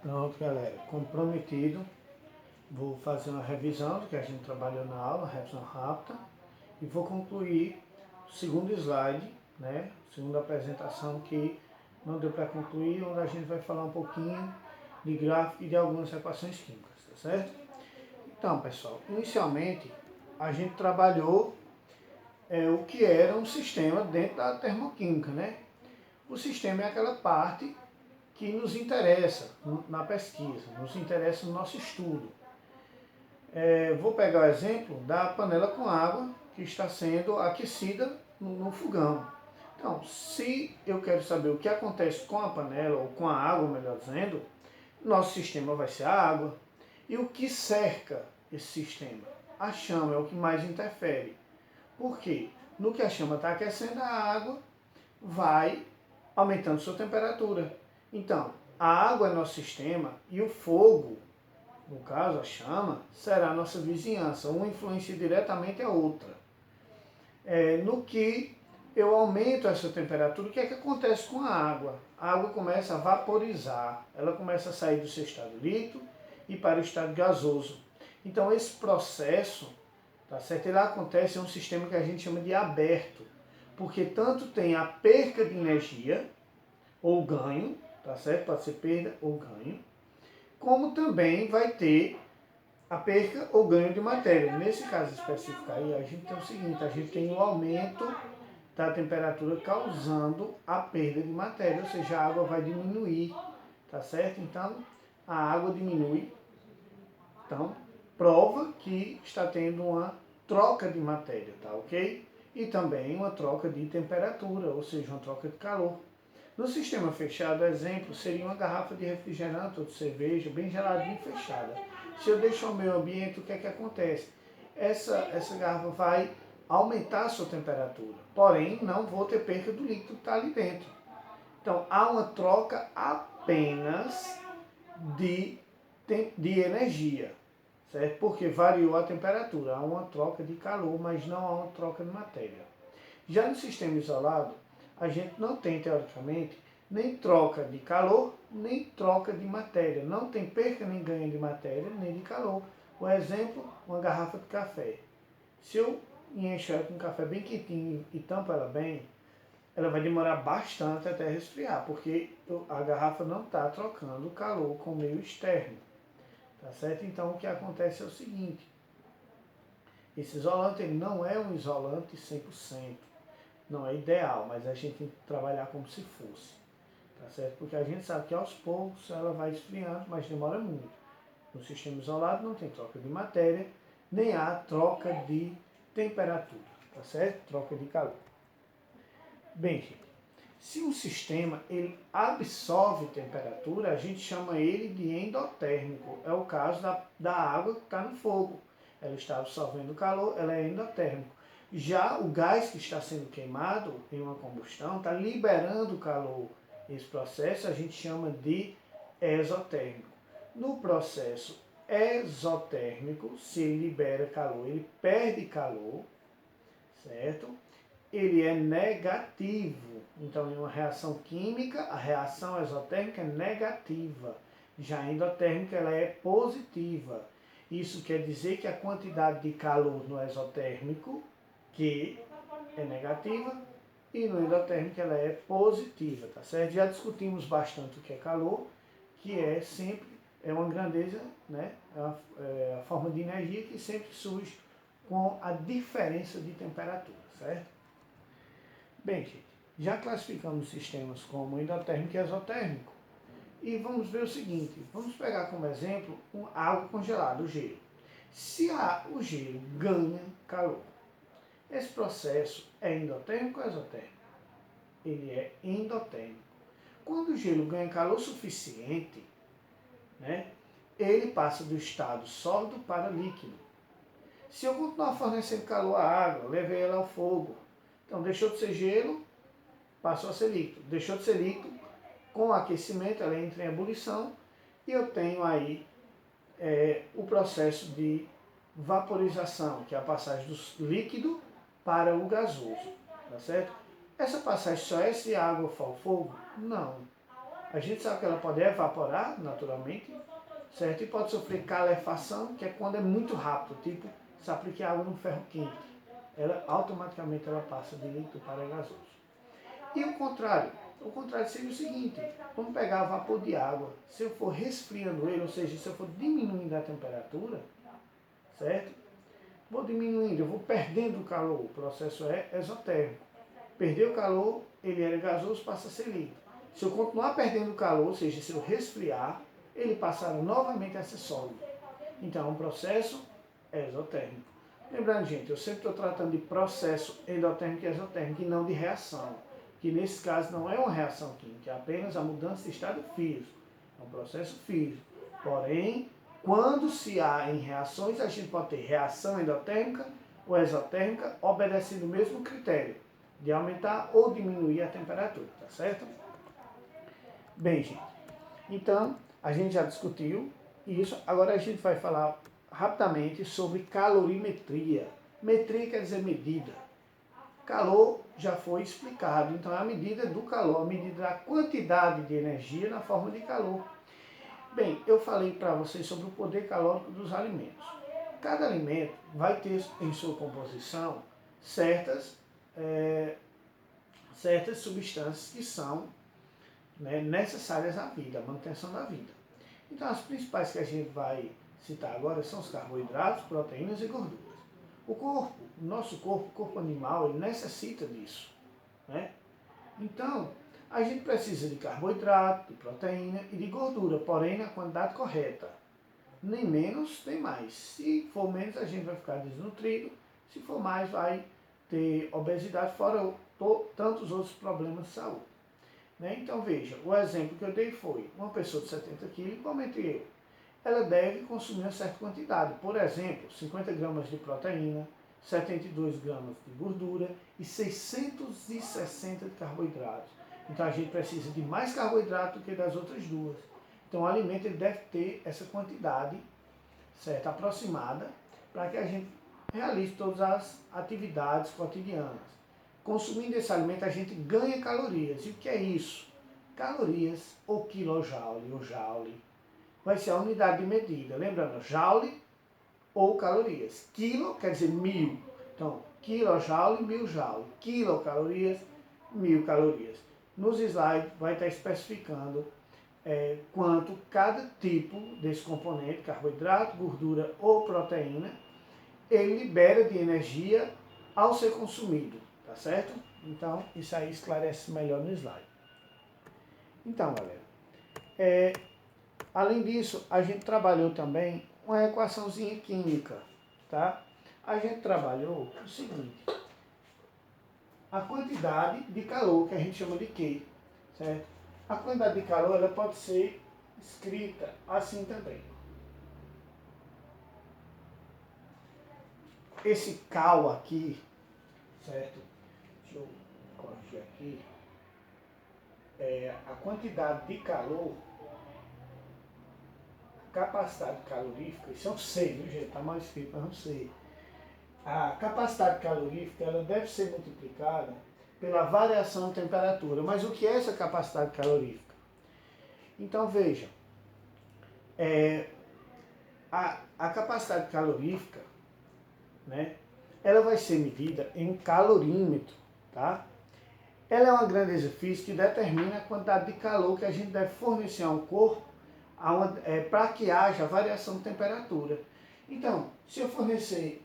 Pronto, galera, comprometido. Vou fazer uma revisão do que a gente trabalhou na aula, revisão rápida, e vou concluir o segundo slide, né? Segunda apresentação que não deu para concluir, onde a gente vai falar um pouquinho de gráfico e de algumas equações químicas, tá certo? Então, pessoal, inicialmente a gente trabalhou o que era um sistema dentro da termoquímica, né? O sistema é aquela parte que nos interessa na pesquisa, nos interessa no nosso estudo. Vou pegar o exemplo da panela com água que está sendo aquecida no fogão. Então, se eu quero saber o que acontece com a panela, ou com a água, melhor dizendo, nosso sistema vai ser a água. E o que cerca esse sistema? A chama é o que mais interfere. Por quê? No que a chama está aquecendo, a água vai aumentando sua temperatura. Então, a água é nosso sistema e o fogo, no caso a chama, será a nossa vizinhança. Uma influencia diretamente a outra. No que eu aumento essa temperatura, o que é que acontece com a água? A água começa a vaporizar, ela começa a sair do seu estado líquido e para o estado gasoso. Então esse processo, tá certo? Ele acontece em um sistema que a gente chama de aberto, porque tanto tem a perca de energia ou ganho, tá certo? Pode ser perda ou ganho, como também vai ter a perca ou ganho de matéria. Nesse caso específico aí, a gente tem o seguinte, a gente tem o aumento da temperatura causando a perda de matéria, ou seja, a água vai diminuir, tá certo? Então, a água diminui, então, prova que está tendo uma troca de matéria, tá ok? E também uma troca de temperatura, ou seja, uma troca de calor. No sistema fechado, exemplo, seria uma garrafa de refrigerante ou de cerveja, bem geladinha e fechada. Se eu deixo o meio ambiente, o que é que acontece? Essa garrafa vai aumentar a sua temperatura, porém não vou ter perca do líquido que está ali dentro. Então, há uma troca apenas de energia, certo? Porque variou a temperatura, há uma troca de calor, mas não há uma troca de matéria. Já no sistema isolado, a gente não tem, teoricamente, nem troca de calor, nem troca de matéria. Não tem perca nem ganho de matéria, nem de calor. Por exemplo, uma garrafa de café. Se eu encho ela com um café bem quentinho e tampo ela bem, ela vai demorar bastante até resfriar, porque a garrafa não está trocando o calor com o meio externo. Tá certo? Então, o que acontece é o seguinte. Esse isolante ele não é um isolante 100%. Não é ideal, mas a gente tem que trabalhar como se fosse, tá certo? Porque a gente sabe que aos poucos ela vai esfriando, mas demora muito. No sistema isolado não tem troca de matéria, nem há troca de temperatura, tá certo? Troca de calor. Bem, gente, se um sistema ele absorve temperatura, a gente chama ele de endotérmico. É o caso da água que está no fogo. Ela está absorvendo calor, ela é endotérmico. Já o gás que está sendo queimado em uma combustão está liberando calor. Esse processo a gente chama de exotérmico. No processo exotérmico, se ele libera calor, ele perde calor, certo? Ele é negativo. Então, em uma reação química, a reação exotérmica é negativa. Já a endotérmica ela é positiva. Isso quer dizer que a quantidade de calor no exotérmico que é negativa, e no endotérmico ela é positiva, tá certo? Já discutimos bastante o que é calor, que é sempre uma grandeza, né? É a forma de energia que sempre surge com a diferença de temperatura, certo? Bem, gente, já classificamos sistemas como endotérmico e exotérmico, e vamos ver o seguinte, vamos pegar como exemplo água congelada, o gelo. Se o gelo ganha calor, esse processo é endotérmico ou exotérmico? Ele é endotérmico. Quando o gelo ganha calor suficiente, né, ele passa do estado sólido para líquido. Se eu continuar fornecendo calor à água, levei ela ao fogo, então deixou de ser gelo, passou a ser líquido. Deixou de ser líquido, com o aquecimento ela entra em ebulição e eu tenho aí o processo de vaporização, que é a passagem do líquido para o gasoso, tá certo? Essa passagem só é se a água for ao fogo? Não. A gente sabe que ela pode evaporar naturalmente, certo? E pode sofrer calefação, que é quando é muito rápido, tipo se aplicar água no ferro quente. Ela automaticamente ela passa de líquido para gasoso. E o contrário seria o seguinte, vamos pegar vapor de água, se eu for resfriando ele, ou seja, se eu for diminuindo a temperatura, certo? Vou diminuindo, eu vou perdendo o calor, o processo é exotérmico. Perder o calor, ele era gasoso, passa a ser líquido. Se eu continuar perdendo o calor, ou seja, se eu resfriar, ele passará novamente a ser sólido. Então é um processo exotérmico. Lembrando, gente, eu sempre estou tratando de processo endotérmico e exotérmico e não de reação. Que nesse caso não é uma reação química, é apenas a mudança de estado físico. É um processo físico. Porém, quando se há em reações, a gente pode ter reação endotérmica ou exotérmica obedecendo o mesmo critério de aumentar ou diminuir a temperatura, tá certo? Bem, gente, então a gente já discutiu isso, agora a gente vai falar rapidamente sobre calorimetria. Metria quer dizer medida. Calor já foi explicado, então é a medida do calor, a medida da quantidade de energia na forma de calor. Bem, eu falei para vocês sobre o poder calórico dos alimentos. Cada alimento vai ter em sua composição certas substâncias que são, né, necessárias à vida, à manutenção da vida. Então, as principais que a gente vai citar agora são os carboidratos, proteínas e gorduras. O nosso corpo, o corpo animal, ele necessita disso, né? Então, a gente precisa de carboidrato, de proteína e de gordura, porém na quantidade correta. Nem menos, nem mais. Se for menos, a gente vai ficar desnutrido. Se for mais, vai ter obesidade, fora tantos outros problemas de saúde. Né? Então, veja, o exemplo que eu dei foi uma pessoa de 70 quilos, igualmente eu. Ela deve consumir uma certa quantidade. Por exemplo, 50 gramas de proteína, 72 gramas de gordura e 660 de carboidratos. Então, a gente precisa de mais carboidrato do que das outras duas. Então, o alimento ele deve ter essa quantidade certa, aproximada, para que a gente realize todas as atividades cotidianas. Consumindo esse alimento, a gente ganha calorias. E o que é isso? Calorias, ou quilojoule, ou joule, vai ser a unidade de medida. Lembrando, joule ou calorias. Quilo quer dizer 1000. Então, quilojoule, 1000 joule. Quilocalorias, 1000 calorias. Nos slides vai estar especificando quanto cada tipo desse componente, carboidrato, gordura ou proteína, ele libera de energia ao ser consumido, tá certo? Então, isso aí esclarece melhor no slide. Então, galera, além disso, a gente trabalhou também uma equaçãozinha química, tá? A gente trabalhou o seguinte, a quantidade de calor, que a gente chama de Q, certo? A quantidade de calor ela pode ser escrita assim também. Esse cal aqui, certo? Deixa eu corrigir aqui. A quantidade de calor, capacidade calorífica, isso é um C, viu gente? Está mal escrito, mas não sei. A capacidade calorífica ela deve ser multiplicada pela variação de temperatura. Mas o que é essa capacidade calorífica? Então veja, a capacidade calorífica, né, ela vai ser medida em calorímetro, tá? Ela é uma grandeza física que determina a quantidade de calor que a gente deve fornecer ao corpo para que haja variação de temperatura. Então, se eu fornecer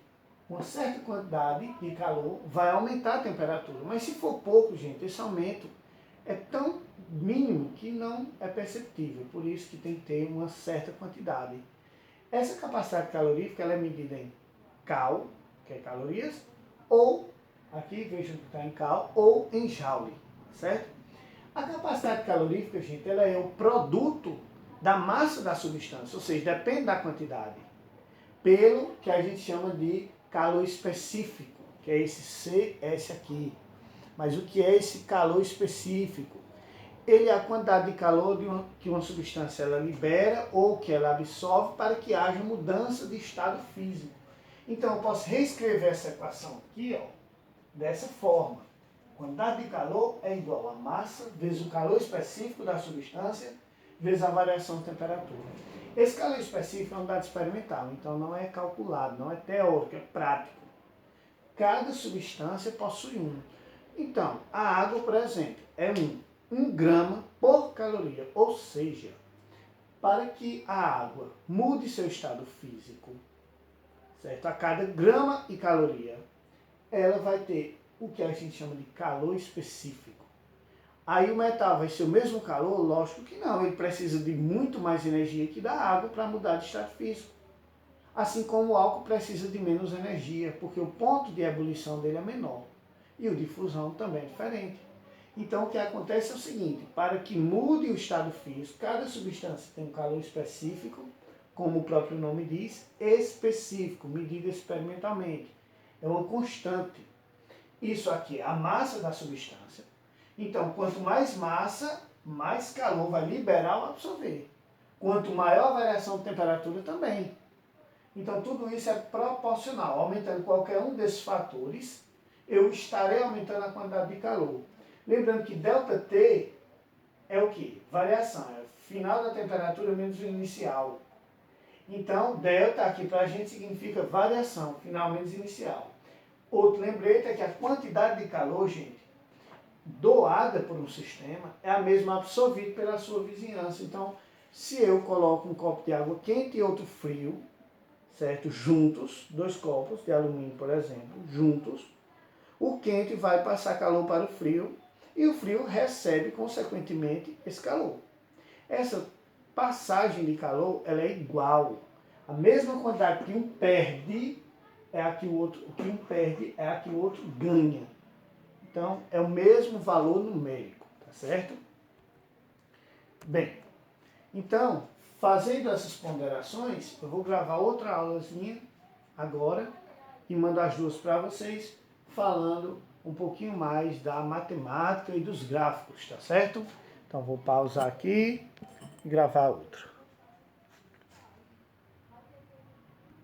uma certa quantidade de calor, vai aumentar a temperatura. Mas se for pouco, gente, esse aumento é tão mínimo que não é perceptível. Por isso que tem que ter uma certa quantidade. Essa capacidade calorífica ela é medida em cal, que é calorias, ou, aqui vejam que está em cal, ou em joule, certo? A capacidade calorífica, gente, ela é o produto da massa da substância, ou seja, depende da quantidade, pelo que a gente chama de calor específico, que é esse CS aqui. Mas o que é esse calor específico? Ele é a quantidade de calor que uma substância ela libera ou que ela absorve para que haja mudança de estado físico. Então, eu posso reescrever essa equação aqui, ó, dessa forma. quantidade de calor é igual a massa vezes o calor específico da substância vezes a variação de temperatura. Esse calor específico é um dado experimental, então não é calculado, não é teórico, é prático. Cada substância possui um. Então, a água, por exemplo, é 1 grama por caloria, ou seja, para que a água mude seu estado físico, certo? A cada grama e caloria, ela vai ter o que a gente chama de calor específico. Aí o metal vai ser o mesmo calor? Lógico que não, ele precisa de muito mais energia que da água para mudar de estado físico. Assim como o álcool precisa de menos energia, porque o ponto de ebulição dele é menor. E o de fusão também é diferente. Então o que acontece é o seguinte, para que mude o estado físico, cada substância tem um calor específico, como o próprio nome diz, específico, medido experimentalmente. É uma constante. Isso aqui é a massa da substância. Então, quanto mais massa, mais calor vai liberar ou absorver. Quanto maior a variação de temperatura também. Então, tudo isso é proporcional. Aumentando qualquer um desses fatores, eu estarei aumentando a quantidade de calor. Lembrando que ΔT é o quê? Variação, é final da temperatura menos o inicial. Então, delta aqui para a gente significa variação, final menos inicial. Outro lembrete é que a quantidade de calor, gente, doada por um sistema, é a mesma absorvida pela sua vizinhança. Então, se eu coloco um copo de água quente e outro frio, certo? Juntos, 2 copos de alumínio, por exemplo, juntos, o quente vai passar calor para o frio e o frio recebe, consequentemente, esse calor. Essa passagem de calor, ela é igual. A mesma quantidade que um perde é a que o outro, o que um perde é a que o outro ganha. Então, é o mesmo valor numérico, tá certo? Bem, então, fazendo essas ponderações, eu vou gravar outra aulazinha agora e mandar as duas para vocês, falando um pouquinho mais da matemática e dos gráficos, tá certo? Então, vou pausar aqui e gravar outra.